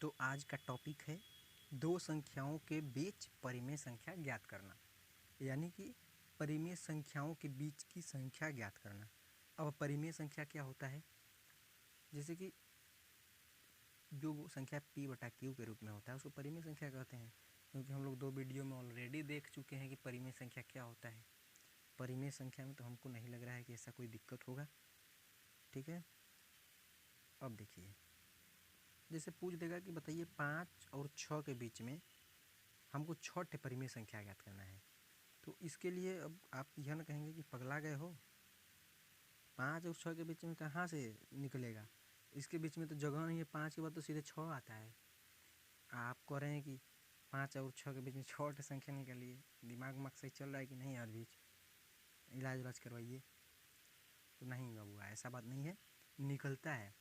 तो आज का टॉपिक है दो संख्याओं के बीच परिमेय संख्या ज्ञात करना, यानी कि परिमेय संख्याओं के बीच की संख्या ज्ञात करना। अब परिमेय संख्या क्या होता है? जैसे कि जो संख्या p/q के रूप में होता है उसको परिमेय संख्या कहते हैं, क्योंकि हम लोग 2 वीडियो में ऑलरेडी देख चुके हैं कि परिमेय संख्या क्या होता है। परिमेय संख्या में तो हमको नहीं लग रहा है कि ऐसा कोई दिक्कत होगा। ठीक है, अब देखिए, जैसे पूछ देगा कि बताइए 5 और 6 के बीच में हमको 6 परिमेय संख्या ज्ञात करना है। तो इसके लिए अब आप यह न कहेंगे कि पगला गए हो, 5 और 6 के बीच में कहाँ से निकलेगा, इसके बीच में तो जगह नहीं है, 5 के बाद तो सीधे 6 आता है। आप कह रहे हैं कि 5 और 6 के बीच में 6 संख्या निकलिए। दिमाग सही चल रहा है कि नहीं? यार बीच इलाज करवाइए। तो नहीं बाबू, ऐसा बात नहीं है, निकलता है।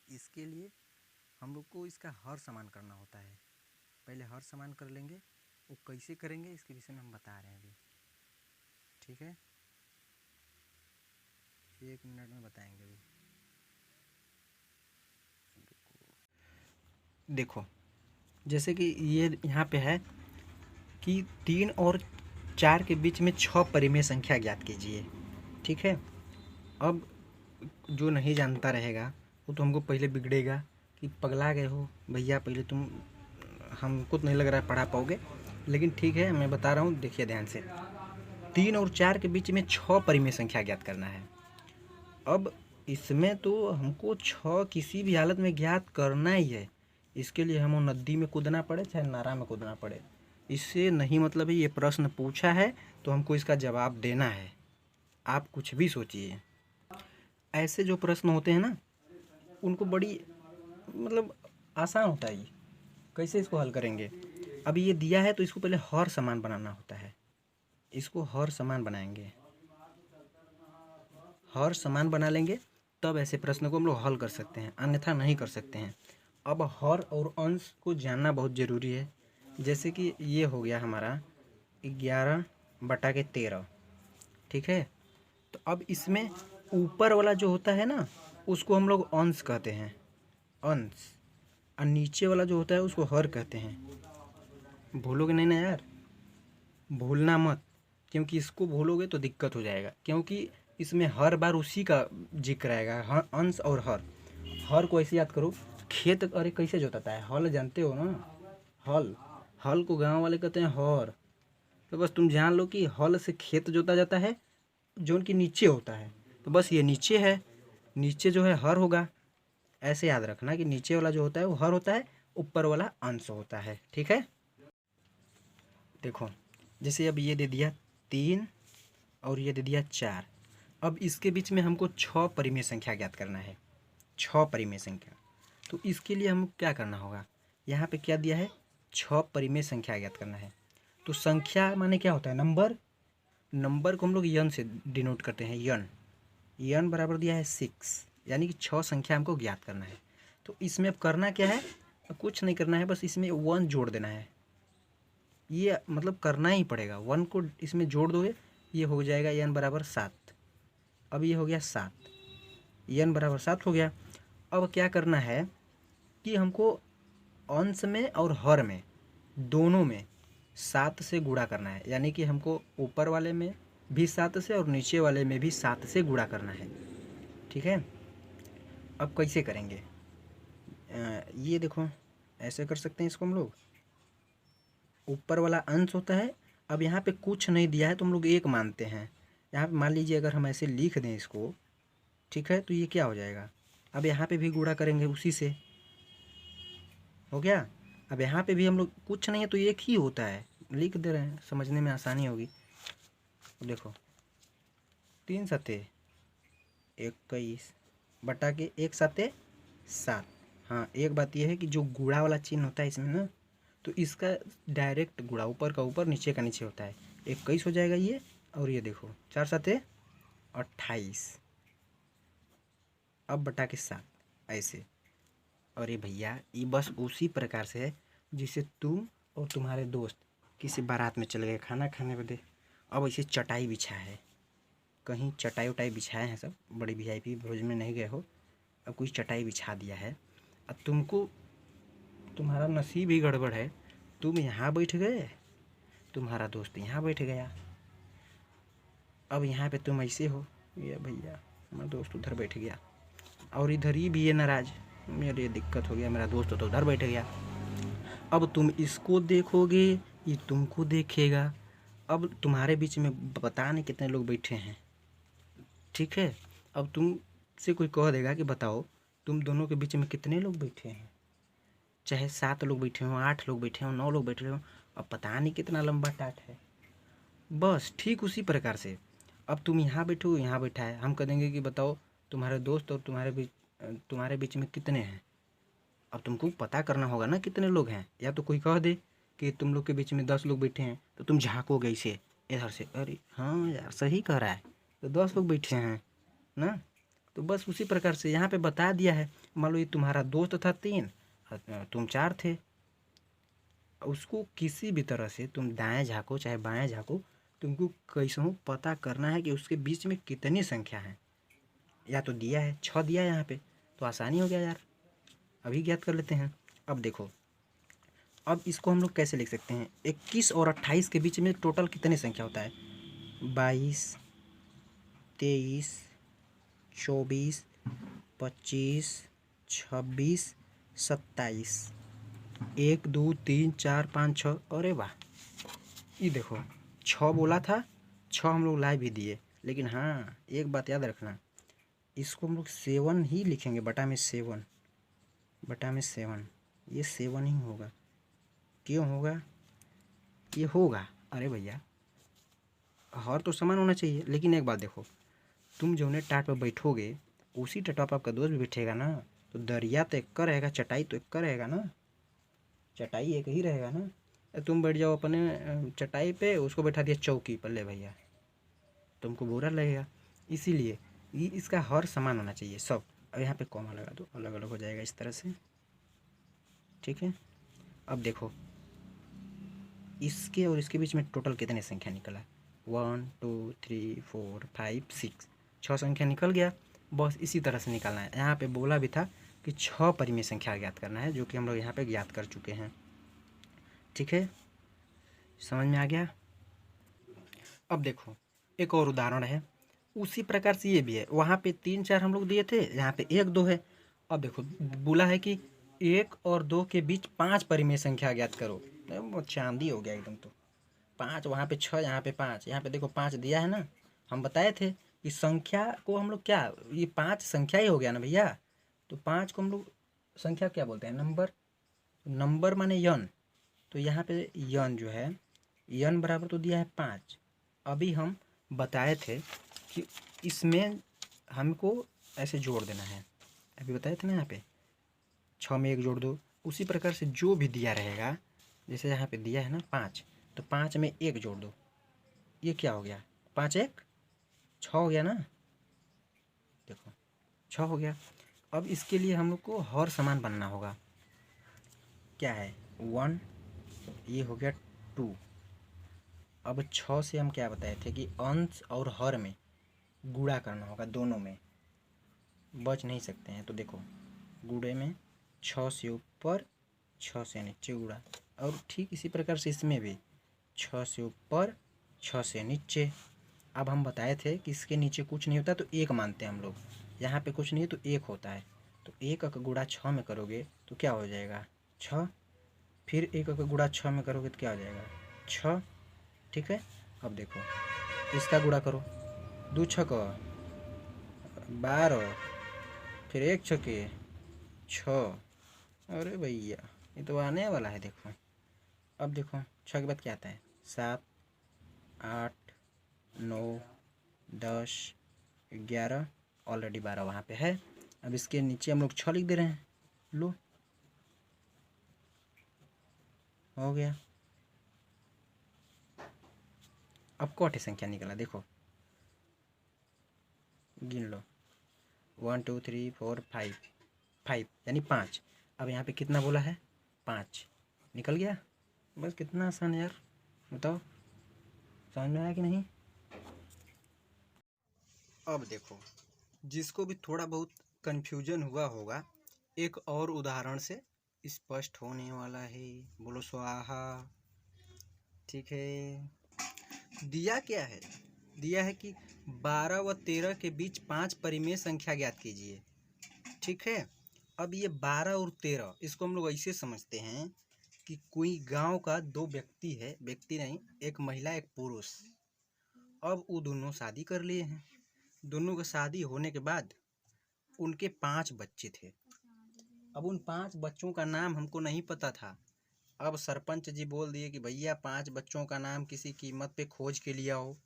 इसके लिए हम लोग को इसका हर समान करना होता है। पहले हर समान कर लेंगे, वो कैसे करेंगे इसके विषय में हम बता रहे हैं अभी। ठीक है, 1 मिनट में बताएंगे अभी। देखो, जैसे कि ये यहाँ पे है कि 3 और 4 के बीच में 6 परिमेय संख्या ज्ञात कीजिए। ठीक है, अब जो नहीं जानता रहेगा वो तो हमको पहले बिगड़ेगा कि पगला गए हो भैया, पहले तुम, हमको तो नहीं लग रहा है पढ़ा पाओगे, लेकिन ठीक है मैं बता रहा हूँ, देखिए ध्यान से। 3 और 4 के बीच में 6 परिमेय संख्या ज्ञात करना है। अब इसमें तो हमको 6 किसी भी हालत में ज्ञात करना ही है। इसके लिए हम नदी में कूदना पड़े चाहे नारा में कूदना पड़े, इससे नहीं मतलब है। ये प्रश्न पूछा है तो हमको इसका जवाब देना है। आप कुछ भी सोचिए, ऐसे जो प्रश्न होते हैं ना, उनको बड़ी मतलब आसान होता है। ये कैसे इसको हल करेंगे? अब ये दिया है तो इसको पहले हर समान बनाना होता है। इसको हर समान बनाएंगे, हर समान बना लेंगे तब ऐसे प्रश्न को हम लोग हल कर सकते हैं, अन्यथा नहीं कर सकते हैं। अब हर और अंश को जानना बहुत ज़रूरी है। जैसे कि ये हो गया हमारा 11/13। ठीक है, तो अब इसमें ऊपर वाला जो होता है ना, उसको हम लोग अंश कहते हैं, अंश, और नीचे वाला जो होता है उसको हर कहते हैं। भूलोगे नहीं ना यार, भूलना मत, क्योंकि इसको भूलोगे तो दिक्कत हो जाएगा। क्योंकि इसमें हर बार उसी का जिक्र आएगा, हर अंश और हर। हर को ऐसे याद करो, खेत अरे कैसे जोताता है, हल जानते हो ना, हल, हल को गांव वाले कहते हैं हर। तो बस तुम जान लो कि हल से खेत जोता जाता है जो उनके नीचे होता है, तो बस ये नीचे है, नीचे जो है हर होगा। ऐसे याद रखना कि नीचे वाला जो होता है वो हर होता है, ऊपर वाला अंश होता है। ठीक है, देखो, जैसे अब ये दे दिया 3 और ये दे दिया 4। अब इसके बीच में हमको 6 परिमेय संख्या ज्ञात करना है, 6 परिमेय संख्या। तो इसके लिए हम क्या करना होगा, यहाँ पे क्या दिया है, 6 परिमेय संख्या ज्ञात करना है। तो संख्या माने क्या होता है, नंबर। नंबर को हम लोग यन से डिनोट करते हैं, यन। यन बराबर दिया है 6, यानी कि 6 संख्या हमको ज्ञात करना है। तो इसमें अब करना क्या है, कुछ नहीं करना है, बस इसमें 1 जोड़ देना है। ये मतलब करना ही पड़ेगा, 1 को इसमें जोड़ दोगे, ये हो जाएगा n बराबर 7। अब ये हो गया 7, n बराबर 7 हो गया। अब क्या करना है कि हमको अंश में और हर में दोनों में 7 से गुणा करना है, यानी कि हमको ऊपर वाले में भी 7 से और नीचे वाले में भी 7 से गुणा करना है। ठीक है, अब कैसे करेंगे, ये देखो, ऐसे कर सकते हैं इसको हम लोग। ऊपर वाला अंश होता है, अब यहाँ पे कुछ नहीं दिया है तो हम लोग 1 मानते हैं। यहाँ पे मान लीजिए अगर हम ऐसे लिख दें इसको, ठीक है, तो ये क्या हो जाएगा, अब यहाँ पे भी गुणा करेंगे उसी से, हो गया। अब यहाँ पे भी हम लोग कुछ नहीं है तो 1 ही होता है, लिख दे रहे हैं, समझने में आसानी होगी। देखो 3 सते 21 बटा के 1 सते 7। हाँ, एक बात यह है कि जो गुणा वाला चिन्ह होता है इसमें ना, तो इसका डायरेक्ट गुणा ऊपर का ऊपर नीचे का नीचे होता है, 21 हो जाएगा ये। और ये देखो 4 सते 28, अब बटा के 7, ऐसे। और ये भैया ये बस उसी प्रकार से है जिसे तुम और तुम्हारे दोस्त किसी बारात में चले गए खाना खाने बदे, अब ऐसे चटाई बिछा है, कहीं चटाई उटाई बिछाए हैं, सब बड़ी VIP भोज में नहीं गए हो, अब कोई चटाई बिछा दिया है। अब तुमको तुम्हारा नसीब ही गड़बड़ है। तुम यहाँ बैठ गए, तुम्हारा दोस्त यहाँ बैठ गया। अब यहाँ पे तुम ऐसे हो, ये भैया हमारा दोस्त उधर बैठ गया, और इधर ही भी है नाराज, मेरे दिक्कत हो गया, मेरा दोस्त तो उधर बैठ गया। अब तुम इसको देखोगे, ये तुमको देखेगा। अब तुम्हारे बीच में पता नहीं कितने लोग बैठे हैं, ठीक है। अब तुमसे कोई कह देगा कि बताओ तुम दोनों के बीच में कितने लोग बैठे हैं, चाहे 7 लोग बैठे हों, 8 लोग बैठे हों, 9 लोग बैठे हों, अब पता नहीं कितना लंबा टाट है। बस ठीक उसी प्रकार से अब तुम यहाँ बैठो, यहाँ बैठा है, हम कह देंगे कि बताओ तुम्हारे दोस्त और तुम्हारे बीच में कितने हैं। अब तुमको पता करना होगा ना कितने लोग हैं। या तो कोई कह दे कि तुम लोग के बीच में 10 लोग बैठे हैं, तो तुम झाँकोगे इसे इधर से, अरे हाँ यार सही कह रहा है, तो 10 लोग बैठे हैं ना। तो बस उसी प्रकार से यहाँ पे बता दिया है। मान लो ये तुम्हारा दोस्त था 3, तुम 4 थे। उसको किसी भी तरह से तुम दाएं झाँको चाहे बाएं झाँको, तुमको कैसे पता करना है कि उसके बीच में कितनी संख्या है। या तो दिया है 6 दिया है यहाँ पे, तो आसानी हो गया यार, अभी ज्ञात कर लेते हैं। अब देखो, अब इसको हम लोग कैसे लिख सकते हैं, 21 और 28 के बीच में टोटल कितनी संख्या होता है, 22, 23, 24, 25, 26, 27, 1 2 3 4 5 6। अरे वाह, ये देखो 6 बोला था, 6 हम लोग ला भी दिए। लेकिन हाँ एक बात याद रखना, इसको हम लोग 7 ही लिखेंगे, बटा में 7, बटा में 7, ये 7 ही होगा। क्यों होगा, ये होगा, अरे भैया हर तो समान होना चाहिए। लेकिन एक बात देखो, तुम जो टाट पर बैठोगे उसी टटवा पर आपका दोस्त भी बैठेगा ना, तो दरिया तो एक का रहेगा, चटाई तो एक का रहेगा ना, चटाई एक ही रहेगा ना। तुम बैठ जाओ अपने चटाई पे, उसको बैठा दिया चौकी पर, ले भैया तुमको बुरा लगेगा। इसीलिए ये इसका हर समान होना चाहिए सब। अब यहाँ पे कॉमा लगा दो, अलग अलग हो जाएगा इस तरह से, ठीक है। अब देखो इसके और इसके बीच में टोटल कितने संख्या निकला, 1 2 3 4 5 6, 6 संख्या निकल गया। बस इसी तरह से निकालना है। यहाँ पे बोला भी था कि 6 परिमेय संख्या ज्ञात करना है, जो कि हम लोग यहाँ पे ज्ञात कर चुके हैं, ठीक है, समझ में आ गया। अब देखो एक और उदाहरण है, उसी प्रकार से ये भी है। वहाँ पे 3 4 हम लोग दिए थे, यहाँ पे 1 2 है। अब देखो बोला है कि 1 और 2 के बीच 5 परिमेय संख्या ज्ञात करो। वो चांदी हो गया एकदम। तो 5, वहाँ पे 6, यहाँ पे 5, यहाँ पे देखो 5 दिया है ना। हम बताए थे कि संख्या को हम लोग क्या, ये 5 संख्या ही हो गया ना भैया। तो 5 को हम लोग संख्या क्या बोलते हैं, नंबर, नंबर माने यन। तो यहाँ पे यन जो है, यन बराबर तो दिया है 5। अभी हम बताए थे कि इसमें हमको ऐसे जोड़ देना है, अभी बताए थे ना, यहाँ पे 6 में 1 जोड़ दो। उसी प्रकार से जो भी दिया रहेगा, जैसे यहाँ पे दिया है ना 5, तो 5 में 1 जोड़ दो, ये क्या हो गया, 5 1 6 हो गया ना, देखो 6 हो गया। अब इसके लिए हम लोग को हर समान बनना होगा। क्या है 1, ये हो गया 2। अब 6 से हम क्या बताए थे कि अंश और हर में गुणा करना होगा, दोनों में बच नहीं सकते हैं। तो देखो गुणे में 6 से ऊपर 6 से नीचे गुणा, और ठीक इसी प्रकार से इसमें भी 6 से ऊपर 6 से नीचे। अब हम बताए थे कि इसके नीचे कुछ नहीं होता तो 1 मानते हैं हम लोग, यहाँ पे कुछ नहीं है तो 1 होता है। तो 1 का गुणा 6 में करोगे तो क्या हो जाएगा 6, फिर 1 का गुणा 6 में करोगे तो क्या हो जाएगा 6, ठीक है। अब देखो इसका गुणा करो, 2 6 12, फिर 1 6 6, अरे भैया ये तो आने वाला है देखो। अब देखो 6 के बाद क्या आता है, 7 8 9 10 11, ऑलरेडी 12 वहाँ पे है। अब इसके नीचे हम लोग 6 लिख दे रहे हैं, लो हो गया। अब कौटे संख्या निकला, देखो गिन लो, 1 2 3 4 5, 5 यानी 5। अब यहाँ पे कितना बोला है 5, निकल गया। बस कितना आसान है यार, बताओ समझ में आया कि नहीं। अब देखो जिसको भी थोड़ा बहुत कन्फ्यूजन हुआ होगा, एक और उदाहरण से स्पष्ट होने वाला है। बोलो स्वाहा। ठीक है, दिया क्या है? दिया है कि 12 व 13 के बीच 5 परिमेय संख्या ज्ञात कीजिए। ठीक है, अब ये 12 और 13 इसको हम लोग ऐसे समझते हैं कि कोई गांव का दो व्यक्ति है, व्यक्ति नहीं, एक महिला एक पुरुष। अब वो दोनों शादी कर लिए हैं। दोनों का शादी होने के बाद उनके 5 बच्चे थे। अब उन 5 बच्चों का नाम हमको नहीं पता था। अब सरपंच जी बोल दिए कि भैया 5 बच्चों का नाम किसी कीमत पे खोज के लिया हो।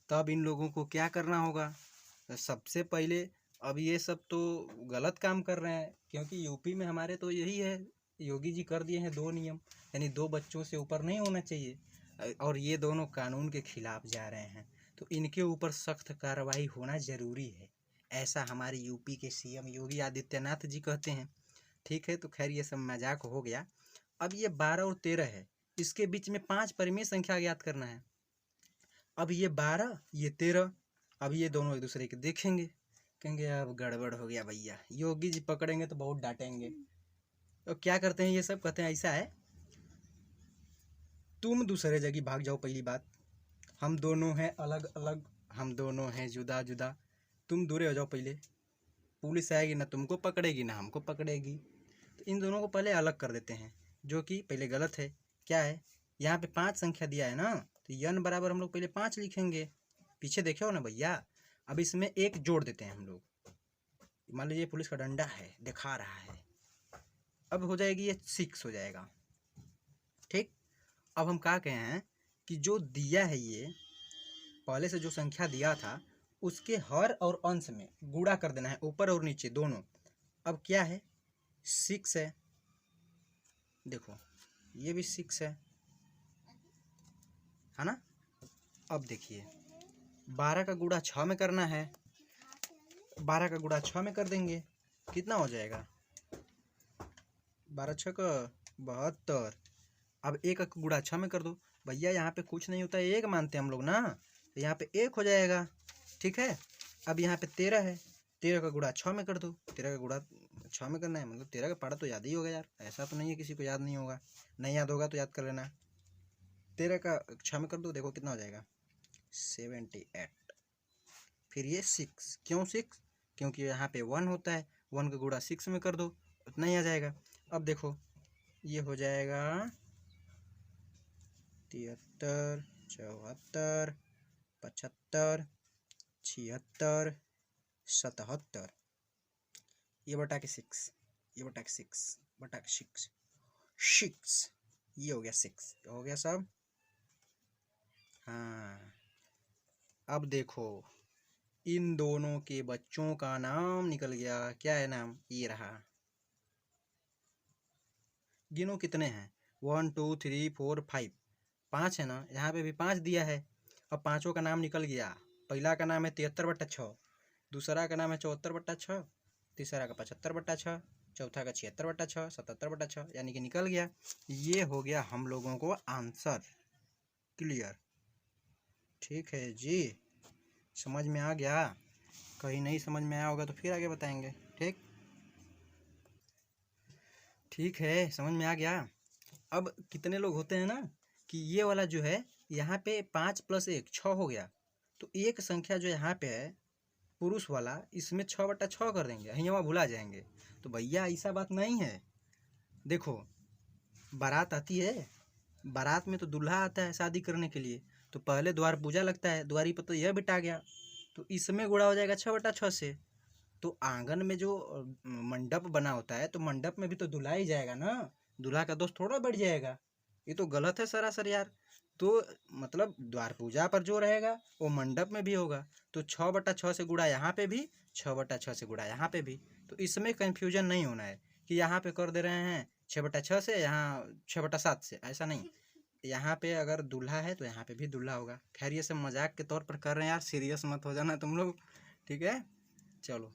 तब इन लोगों को क्या करना होगा? तो सबसे पहले, अब ये सब तो गलत काम कर रहे हैं, क्योंकि यूपी में हमारे तो यही है, योगी जी कर दिए हैं 2 नियम, यानी 2 बच्चों से ऊपर नहीं होना चाहिए, और ये दोनों कानून के खिलाफ जा रहे हैं। तो इनके ऊपर सख्त कार्रवाई होना ज़रूरी है, ऐसा हमारे यूपी के सीएम योगी आदित्यनाथ जी कहते हैं। ठीक है, तो खैर ये सब मजाक हो गया। अब ये 12 और 13 है, इसके बीच में 5 परिमेय संख्या ज्ञात करना है। अब ये 12 ये 13, अब ये दोनों एक दूसरे के देखेंगे, कहेंगे अब गड़बड़ हो गया भैया, योगी जी पकड़ेंगे तो बहुत डांटेंगे। तो क्या करते हैं ये सब? कहते हैं ऐसा है, तुम दूसरे जगह भाग जाओ। पहली बात, हम दोनों हैं अलग अलग, हम दोनों हैं जुदा जुदा, तुम दूरे हो जाओ पहले। पुलिस आएगी ना तुमको पकड़ेगी ना हमको पकड़ेगी। तो इन दोनों को पहले अलग कर देते हैं, जो कि पहले गलत है। क्या है? यहाँ पे 5 संख्या दिया है ना, तो यन बराबर हम लोग पहले 5 लिखेंगे। पीछे देखे हो ना भैया। अब इसमें एक जोड़ देते हैं हम लोग। मान लीजिए पुलिस का डंडा है, दिखा रहा है, अब हो जाएगी ये 6 हो जाएगा। ठीक, अब हम क्या कहे हैं कि जो दिया है, ये पहले से जो संख्या दिया था उसके हर और अंश में गुणा कर देना है, ऊपर और नीचे दोनों। अब क्या है? 6 है, देखो ये भी 6 है ना। अब देखिए 12 का गुणा 6 में करना है, 12 का गुणा 6 में कर देंगे, कितना हो जाएगा? 12 6 का 72। अब 1 का गुणा 6 में कर दो भैया, यहाँ पे कुछ नहीं होता है, 1 मानते हैं हम लोग ना, तो यहाँ पे 1 हो जाएगा। ठीक है, अब यहाँ पे 13 है, 13 का गुणा 6 में कर दो, 13 का गुणा 6 में करना है, मतलब 13 का पढ़ा तो याद ही होगा यार, ऐसा तो नहीं है किसी को याद नहीं होगा, नहीं याद होगा तो याद कर लेना। 13 का 6 में कर दो, देखो कितना हो जाएगा? 78। फिर ये 6, क्यों 6? क्योंकि यहाँ पे 1 होता है, 1 का गुणा 6 में कर दो, उतना ही आ जाएगा। अब देखो ये हो जाएगा 73 74 75 76 77, ये बटा के 6, ये बटा के 6 बटा के 6, ये हो गया 6, हो गया सब। हाँ, अब देखो इन दोनों के बच्चों का नाम निकल गया। क्या है नाम? ये रहा, गिनो कितने हैं? 1 2 3 4 5, 5 है ना, यहाँ पे भी 5 दिया है। अब पाँचों का नाम निकल गया। पहला का नाम है 73/6, दूसरा का नाम है 74/6, तीसरा का 75/6, चौथा का 76/6, 77/6, यानी कि निकल गया। ये हो गया हम लोगों को आंसर। क्लियर? ठीक है जी, समझ में आ गया? कहीं नहीं समझ में आया होगा तो फिर आगे बताएंगे। ठीक, ठीक है, समझ में आ गया। अब कितने लोग होते हैं ना कि ये वाला जो है यहाँ पे 5 + 1 6 हो गया, तो एक संख्या जो यहाँ पे है पुरुष वाला, इसमें 6/6 कर देंगे, यहाँ भुला जाएंगे। तो भैया ऐसा बात नहीं है। देखो बारात आती है, बारात में तो दूल्हा आता है शादी करने के लिए, तो पहले द्वार पूजा लगता है, द्वारी पर तो यह बिटा गया, तो इसमें गुणा हो जाएगा 6/6 से। तो आंगन में जो मंडप बना होता है, तो मंडप में भी तो दूल्हा ही जाएगा ना, दूल्हा का दोस्त थोड़ा बढ़ जाएगा। ये तो गलत है सरासर यार। तो मतलब द्वार पूजा पर जो रहेगा वो मंडप में भी होगा, तो 6/6 से गुणा यहाँ पे भी, 6/6 से गुणा यहाँ पे भी। तो इसमें कन्फ्यूजन नहीं होना है कि यहाँ पे कर दे रहे हैं 6/6 से, यहाँ 6/7 से, ऐसा नहीं। यहाँ पे अगर दूल्हा है तो यहाँ पे भी दूल्हा होगा। खैर ये सब मजाक के तौर पर कर रहे हैं यार, सीरियस मत हो जाना तुम लोग। ठीक है, चलो।